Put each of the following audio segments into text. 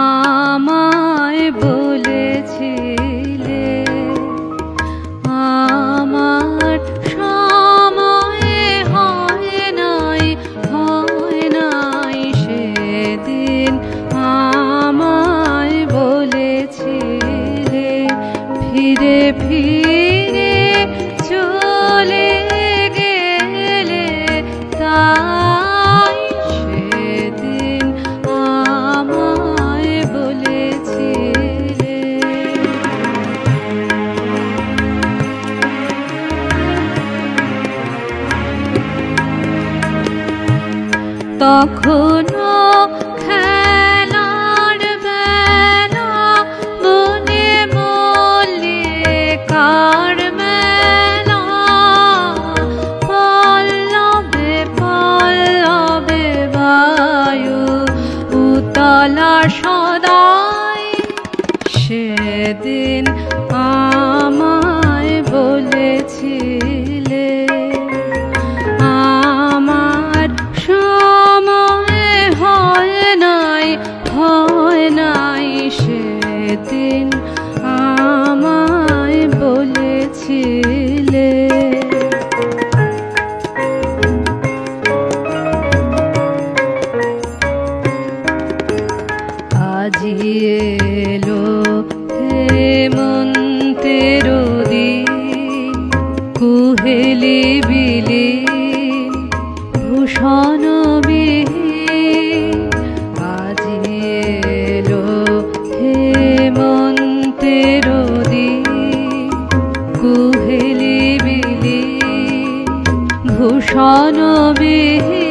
আমায় বলেছিলে আমার সময় হয় নাই সেদিন আমায় বলেছিলে ফিরে ফিরে চলে গেলে তাই সেদিন আমায় বলেছিলে তখনো খেলার বেলা মনে মল্লিকার মেলা পল্লবে পল্লবে বায়ু উতলা সদাই সেদিন আমায় বলেছিলে আমার সময় হয় নাই সেদিন আমায় বলেছিলে আজি এলো হেমন্তের দিন কুহেলি বিলীন ভূষণ বিহীন আজি এলো হেমন্তের দিন কুহেলি বিলীন ভূষণ বিহীন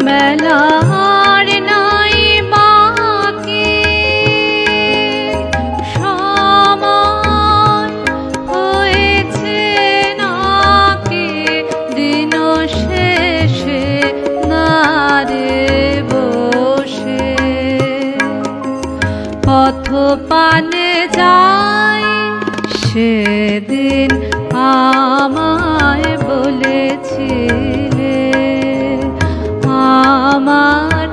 মেলার নাই বাকি সময় হয়েছে নাকি দিন শেষে নারে বসে পথ পানে যাই সেদিন আমায় বলেছিলে আমার